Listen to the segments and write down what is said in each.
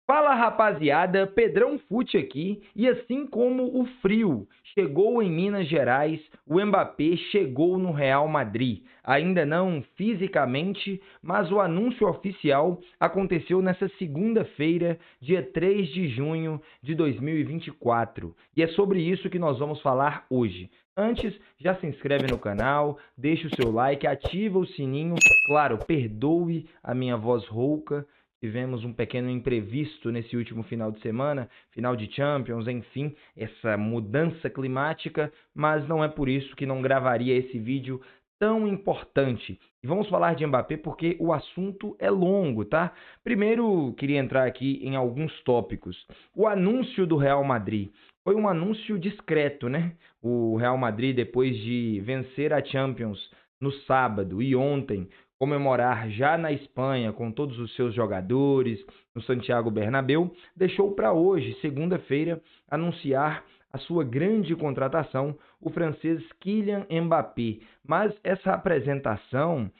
Fala rapaziada, Pedrão Fute aqui, e assim como o frio chegou em Minas Gerais, o Mbappé chegou no Real Madrid. Ainda não fisicamente, mas o anúncio oficial aconteceu nessa segunda-feira, dia 3 de junho de 2024. E é sobre isso que nós vamos falar hoje. Antes, já se inscreve no canal, deixa o seu like, ativa o sininho. Claro, perdoe a minha voz rouca. Tivemos um pequeno imprevisto nesse último final de semana, final de Champions, enfim, essa mudança climática, mas não é por isso que não gravaria esse vídeo tão importante. E vamos falar de Mbappé porque o assunto é longo, tá? Primeiro, queria entrar aqui em alguns tópicos. O anúncio do Real Madrid foi um anúncio discreto, né? O Real Madrid, depois de vencer a Champions no sábado e ontem, comemorar já na Espanha com todos os seus jogadores no Santiago Bernabéu, deixou para hoje, segunda-feira, anunciar a sua grande contratação, o francês Kylian Mbappé. Mas essa apresentação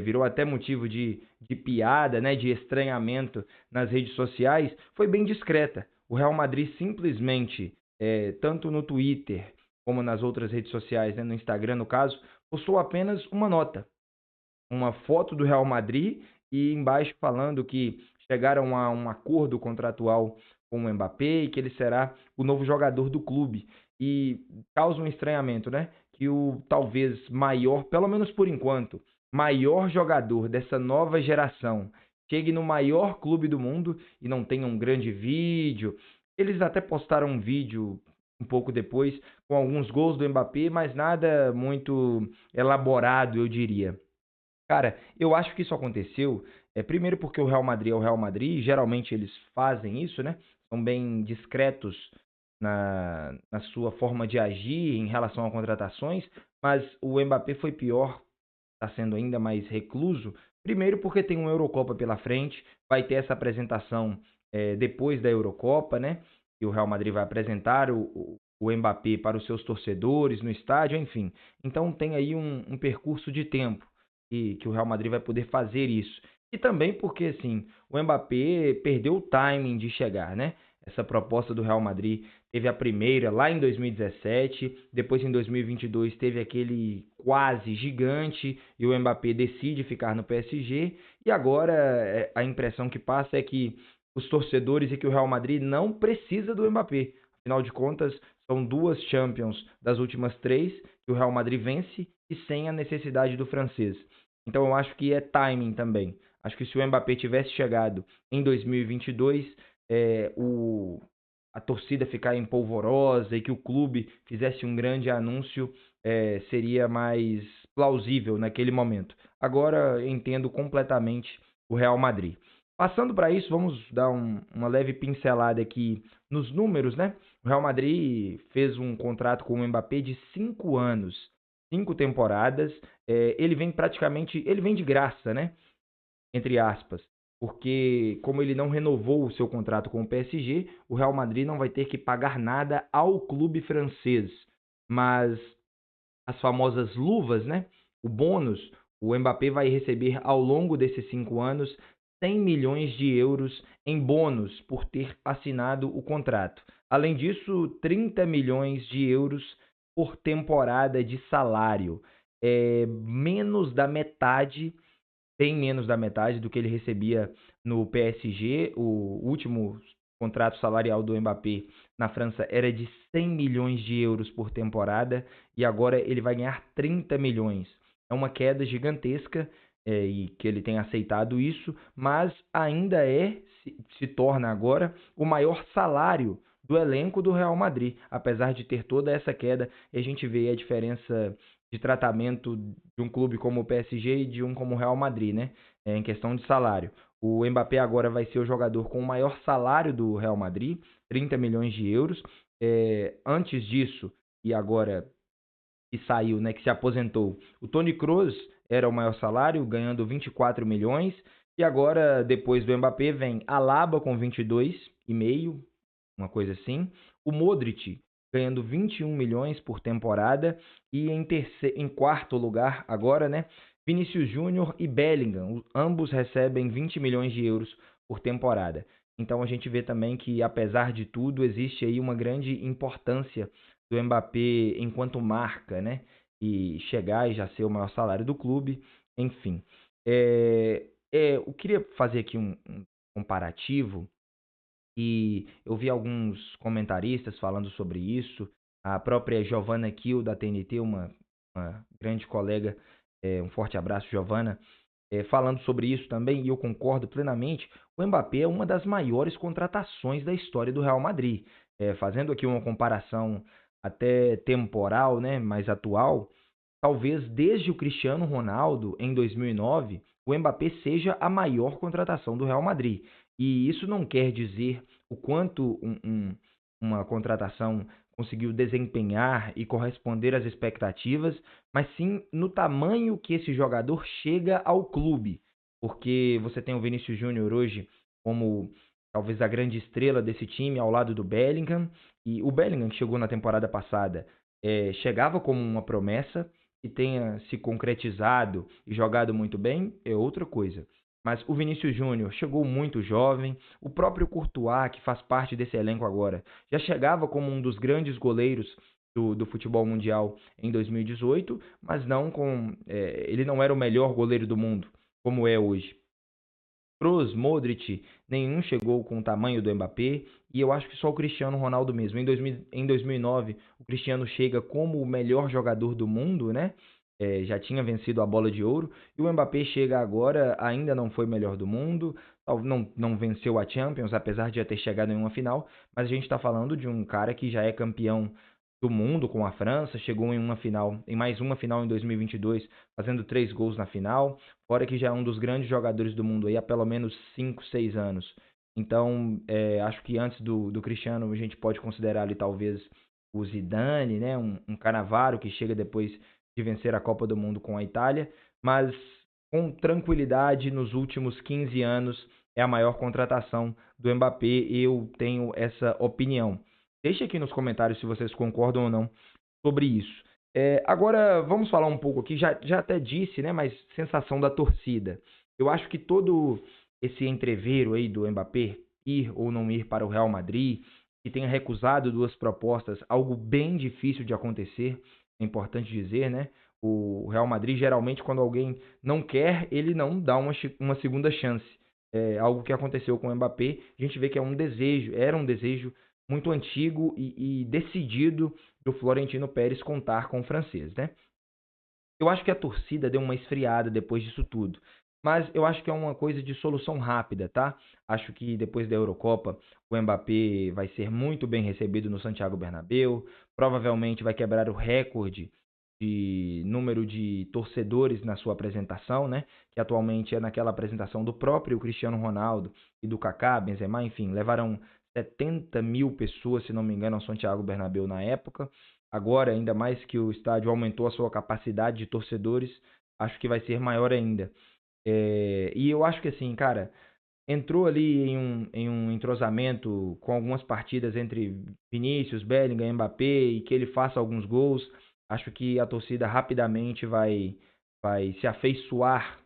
virou até motivo de piada, né, de estranhamento nas redes sociais, foi bem discreta. O Real Madrid simplesmente, tanto no Twitter como nas outras redes sociais, né, no Instagram no caso, postou apenas uma foto do Real Madrid e embaixo falando que chegaram a um acordo contratual com o Mbappé e que ele será o novo jogador do clube. E causa um estranhamento, né? Que o talvez maior, pelo menos por enquanto, maior jogador dessa nova geração chegue no maior clube do mundo e não tenha um grande vídeo. Eles até postaram um vídeo um pouco depois com alguns gols do Mbappé, mas nada muito elaborado, eu diria. Cara, eu acho que isso aconteceu, primeiro porque o Real Madrid é o Real Madrid, geralmente eles fazem isso, né? São bem discretos na sua forma de agir em relação a contratações, mas o Mbappé foi pior, está sendo ainda mais recluso. Primeiro porque tem uma Eurocopa pela frente, vai ter essa apresentação depois da Eurocopa, né? E o Real Madrid vai apresentar o Mbappé para os seus torcedores no estádio, enfim. Então tem aí um percurso de tempo que o Real Madrid vai poder fazer isso. E também porque, assim, o Mbappé perdeu o timing de chegar, né? Essa proposta do Real Madrid teve a primeira lá em 2017, depois em 2022 teve aquele quase gigante e o Mbappé decide ficar no PSG. E agora a impressão que passa é que os torcedores e que o Real Madrid não precisa do Mbappé. Afinal de contas, são duas Champions das últimas três que o Real Madrid vence e sem a necessidade do francês. Então eu acho que é timing também. Acho que se o Mbappé tivesse chegado em 2022, a torcida ficar empolvorosa e que o clube fizesse um grande anúncio, seria mais plausível naquele momento. Agora eu entendo completamente o Real Madrid. Passando para isso, vamos dar uma leve pincelada aqui nos números, né? O Real Madrid fez um contrato com o Mbappé de 5 anos, 5 temporadas. Ele vem de graça, né? Entre aspas, porque como ele não renovou o seu contrato com o PSG, o Real Madrid não vai ter que pagar nada ao clube francês. Mas as famosas luvas, né? O bônus, o Mbappé vai receber ao longo desses 5 anos 100 milhões de euros em bônus por ter assinado o contrato. Além disso, 30 milhões de euros por temporada de salário. É menos da metade, bem menos da metade do que ele recebia no PSG. O último contrato salarial do Mbappé na França era de 100 milhões de euros por temporada e agora ele vai ganhar 30 milhões. É uma queda gigantesca e que ele tem aceitado isso, mas ainda se torna agora o maior salário do elenco do Real Madrid, apesar de ter toda essa queda, e a gente vê a diferença de tratamento de um clube como o PSG e de um como o Real Madrid, né? Em questão de salário. O Mbappé agora vai ser o jogador com o maior salário do Real Madrid, 30 milhões de euros. Antes disso, e agora que saiu, né, que se aposentou, o Toni Kroos era o maior salário, ganhando 24 milhões. E agora, depois do Mbappé, vem Alaba com 22,5, uma coisa assim. O Modric ganhando 21 milhões por temporada. E em quarto lugar agora, né, Vinícius Júnior e Bellingham. Ambos recebem 20 milhões de euros por temporada. Então a gente vê também que, apesar de tudo, existe aí uma grande importância do Mbappé enquanto marca, né? E chegar e já ser o maior salário do clube, enfim. Eu queria fazer aqui um comparativo e eu vi alguns comentaristas falando sobre isso. A própria Giovanna Kiel, da TNT, uma grande colega, um forte abraço, Giovanna, falando sobre isso também, e eu concordo plenamente. O Mbappé é uma das maiores contratações da história do Real Madrid. Fazendo aqui uma comparação até temporal, né, mais atual, talvez desde o Cristiano Ronaldo em 2009, o Mbappé seja a maior contratação do Real Madrid. E isso não quer dizer o quanto uma contratação conseguiu desempenhar e corresponder às expectativas, mas sim no tamanho que esse jogador chega ao clube. Porque você tem o Vinícius Júnior hoje como talvez a grande estrela desse time ao lado do Bellingham, e o Bellingham que chegou na temporada passada chegava como uma promessa, que tenha se concretizado e jogado muito bem é outra coisa. Mas o Vinícius Júnior chegou muito jovem, o próprio Courtois, que faz parte desse elenco agora, já chegava como um dos grandes goleiros do futebol mundial em 2018, mas ele não era o melhor goleiro do mundo, como é hoje. Kroos, Modric, nenhum chegou com o tamanho do Mbappé, e eu acho que só o Cristiano Ronaldo mesmo. Em 2009, o Cristiano chega como o melhor jogador do mundo, né? Já tinha vencido a Bola de Ouro, e o Mbappé chega agora, ainda não foi melhor do mundo, não venceu a Champions, apesar de já ter chegado em uma final, mas a gente está falando de um cara que já é campeão do mundo com a França, chegou em mais uma final em 2022, fazendo 3 gols na final, fora que já é um dos grandes jogadores do mundo aí há pelo menos 5, 6 anos. Então, acho que antes do Cristiano, a gente pode considerar ali talvez o Zidane, né? Um Cannavaro que chega depois de vencer a Copa do Mundo com a Itália, mas com tranquilidade, nos últimos 15 anos, é a maior contratação do Mbappé, eu tenho essa opinião. Deixe aqui nos comentários se vocês concordam ou não sobre isso. Agora, vamos falar um pouco aqui, já até disse, né, mas sensação da torcida. Eu acho que todo esse entreveiro aí do Mbappé ir ou não ir para o Real Madrid, que tenha recusado 2 propostas, algo bem difícil de acontecer, é importante dizer, né? O Real Madrid, geralmente, quando alguém não quer, ele não dá uma segunda chance. É algo que aconteceu com o Mbappé, a gente vê que era um desejo muito antigo e decidido do Florentino Pérez contar com o francês, né? Eu acho que a torcida deu uma esfriada depois disso tudo. Mas eu acho que é uma coisa de solução rápida, tá? Acho que depois da Eurocopa, o Mbappé vai ser muito bem recebido no Santiago Bernabéu. Provavelmente vai quebrar o recorde de número de torcedores na sua apresentação, né? Que atualmente é naquela apresentação do próprio Cristiano Ronaldo e do Kaká, Benzema, enfim, levaram 70 mil pessoas, se não me engano, ao Santiago Bernabéu na época. Agora, ainda mais que o estádio aumentou a sua capacidade de torcedores, acho que vai ser maior ainda. E eu acho que assim, cara, entrou ali em um entrosamento com algumas partidas entre Vinícius, Bellingham, Mbappé e que ele faça alguns gols. Acho que a torcida rapidamente vai se afeiçoar,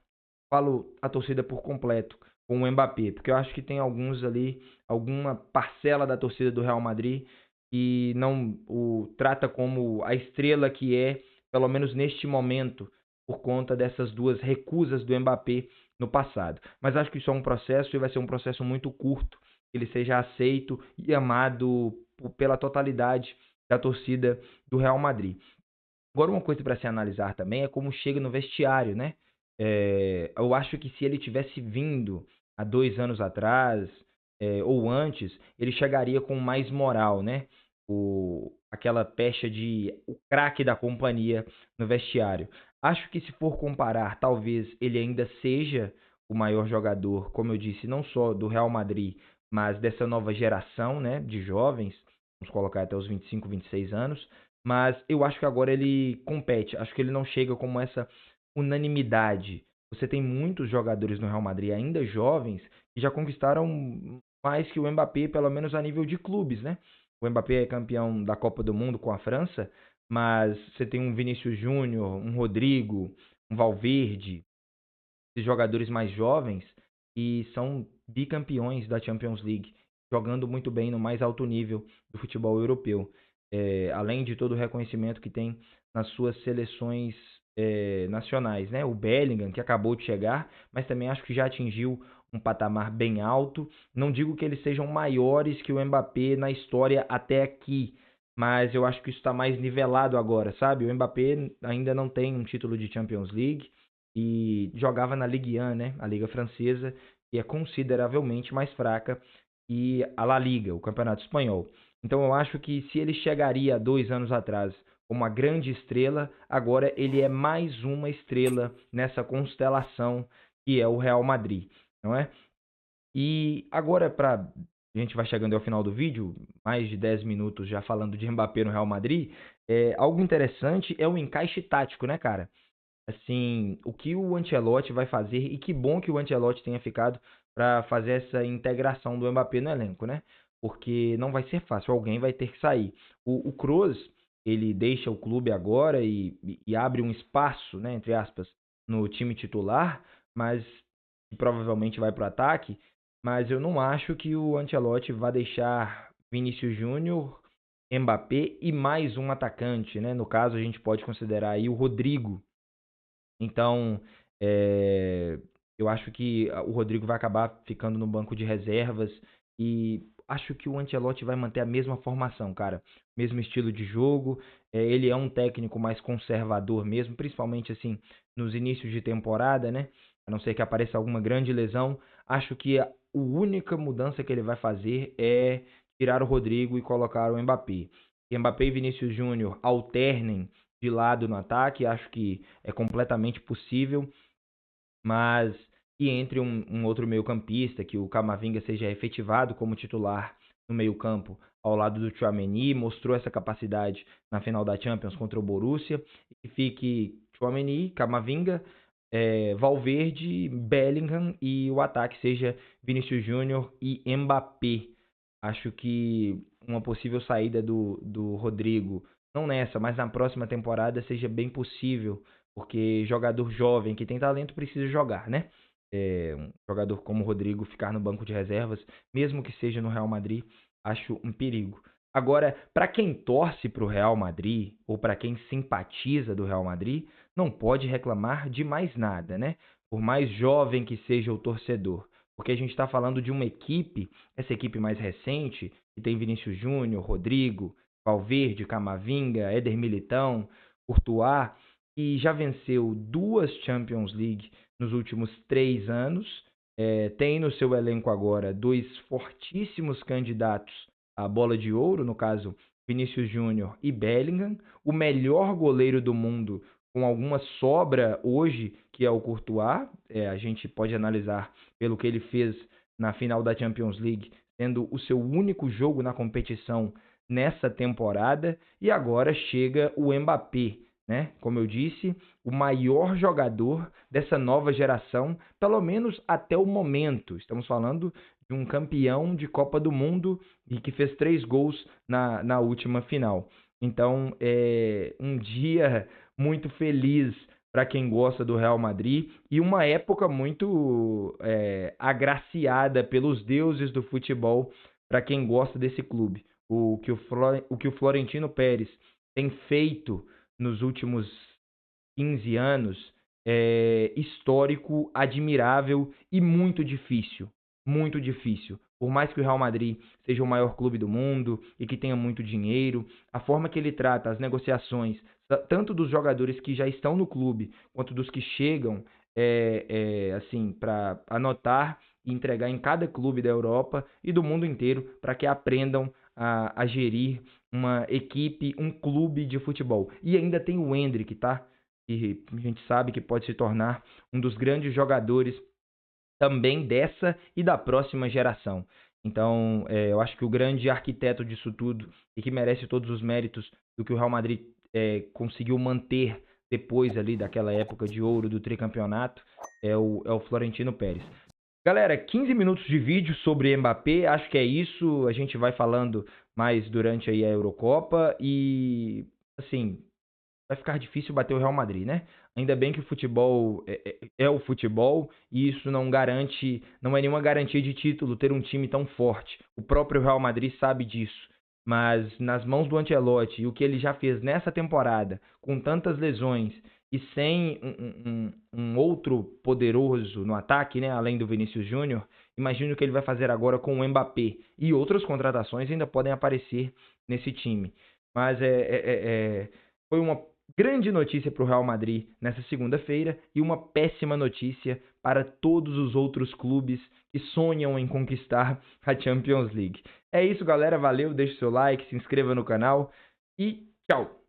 falo a torcida por completo, com o Mbappé, porque eu acho que tem alguns ali, alguma parcela da torcida do Real Madrid que não o trata como a estrela que é, pelo menos neste momento, por conta dessas 2 recusas do Mbappé no passado. Mas acho que isso é um processo e vai ser um processo muito curto, que ele seja aceito e amado pela totalidade da torcida do Real Madrid. Agora, uma coisa para se analisar também é como chega no vestiário, né? Eu acho que se ele tivesse vindo há 2 anos atrás, ou antes, ele chegaria com mais moral, né? Aquela pecha de o craque da companhia no vestiário. Acho que se for comparar, talvez ele ainda seja o maior jogador, como eu disse, não só do Real Madrid, mas dessa nova geração, né, de jovens, vamos colocar até os 25, 26 anos, mas eu acho que agora ele compete. Acho que ele não chega como essa unanimidade. Você tem muitos jogadores no Real Madrid, ainda jovens, que já conquistaram mais que o Mbappé, pelo menos a nível de clubes, né? O Mbappé é campeão da Copa do Mundo com a França, mas você tem um Vinícius Júnior, um Rodrigo, um Valverde, esses jogadores mais jovens, e são bicampeões da Champions League, jogando muito bem no mais alto nível do futebol europeu. Além de todo o reconhecimento que tem nas suas seleções nacionais, né? O Bellingham, que acabou de chegar, mas também acho que já atingiu um patamar bem alto. Não digo que eles sejam maiores que o Mbappé na história até aqui, mas eu acho que isso está mais nivelado agora, sabe? O Mbappé ainda não tem um título de Champions League e jogava na Ligue 1, né? A Liga Francesa, que é consideravelmente mais fraca que a La Liga, o Campeonato Espanhol. Então eu acho que se ele chegaria há 2 anos atrás como uma grande estrela, agora ele é mais uma estrela nessa constelação que é o Real Madrid, não é? E agora, a gente vai chegando ao final do vídeo, mais de 10 minutos já falando de Mbappé no Real Madrid, algo interessante é o encaixe tático, né, cara? Assim, o que o Ancelotti vai fazer, e que bom que o Ancelotti tenha ficado para fazer essa integração do Mbappé no elenco, né? Porque não vai ser fácil, alguém vai ter que sair. O Kroos, ele deixa o clube agora e abre um espaço, né, entre aspas, no time titular, mas provavelmente vai para o ataque, mas eu não acho que o Ancelotti vai deixar Vinícius Júnior, Mbappé e mais um atacante, né? No caso, a gente pode considerar aí o Rodrigo. Então, eu acho que o Rodrigo vai acabar ficando no banco de reservas e acho que o Ancelotti vai manter a mesma formação, cara. Mesmo estilo de jogo. Ele é um técnico mais conservador mesmo, principalmente assim nos inícios de temporada, né? A não ser que apareça alguma grande lesão. Acho que a única mudança que ele vai fazer é tirar o Rodrigo e colocar o Mbappé. Mbappé e Vinícius Júnior alternem de lado no ataque, acho que é completamente possível, mas que entre um outro meio-campista, que o Camavinga seja efetivado como titular no meio-campo ao lado do Tchouaméni, mostrou essa capacidade na final da Champions contra o Borussia, e fique Tchouaméni, Camavinga, Valverde, Bellingham e o ataque seja Vinícius Júnior e Mbappé. Acho que uma possível saída do Rodrigo, não nessa, mas na próxima temporada, seja bem possível, porque jogador jovem que tem talento precisa jogar, né? Um jogador como o Rodrigo ficar no banco de reservas, mesmo que seja no Real Madrid, acho um perigo. Agora, para quem torce para o Real Madrid, ou para quem simpatiza do Real Madrid, não pode reclamar de mais nada, né? Por mais jovem que seja o torcedor. Porque a gente está falando de uma equipe, essa equipe mais recente, que tem Vinícius Júnior, Rodrigo, Valverde, Camavinga, Éder Militão, Courtois, que já venceu 2 Champions League nos últimos 3 anos, tem no seu elenco agora 2 fortíssimos candidatos à bola de ouro, no caso Vinícius Júnior e Bellingham, o melhor goleiro do mundo com alguma sobra hoje, que é o Courtois. A gente pode analisar pelo que ele fez na final da Champions League, sendo o seu único jogo na competição nessa temporada, e agora chega o Mbappé, né? Como eu disse, o maior jogador dessa nova geração, pelo menos até o momento. Estamos falando de um campeão de Copa do Mundo e que fez 3 gols na última final. Então, é um dia muito feliz para quem gosta do Real Madrid e uma época muito agraciada pelos deuses do futebol para quem gosta desse clube. O que o Florentino Pérez tem feito nos últimos 15 anos é histórico, admirável e muito difícil. Muito difícil. Por mais que o Real Madrid seja o maior clube do mundo e que tenha muito dinheiro, a forma que ele trata as negociações, tanto dos jogadores que já estão no clube, quanto dos que chegam, assim, para anotar e entregar em cada clube da Europa e do mundo inteiro, para que aprendam a gerir uma equipe, um clube de futebol. E ainda tem o Endrick, tá? Que a gente sabe que pode se tornar um dos grandes jogadores também dessa e da próxima geração. Então, eu acho que o grande arquiteto disso tudo e que merece todos os méritos do que o Real Madrid conseguiu manter depois ali daquela época de ouro do tricampeonato é o Florentino Pérez. Galera, 15 minutos de vídeo sobre Mbappé, acho que é isso. A gente vai falando mais durante aí a Eurocopa e, assim, vai ficar difícil bater o Real Madrid, né? Ainda bem que o futebol é o futebol e isso não garante, não é nenhuma garantia de título ter um time tão forte. O próprio Real Madrid sabe disso. Mas nas mãos do Ancelotti e o que ele já fez nessa temporada, com tantas lesões e sem um outro poderoso no ataque, né, além do Vinícius Júnior, imagino o que ele vai fazer agora com o Mbappé. E outras contratações ainda podem aparecer nesse time. Mas foi uma grande notícia para o Real Madrid nessa segunda-feira e uma péssima notícia para todos os outros clubes que sonham em conquistar a Champions League. É isso, galera. Valeu, deixe seu like, se inscreva no canal e tchau!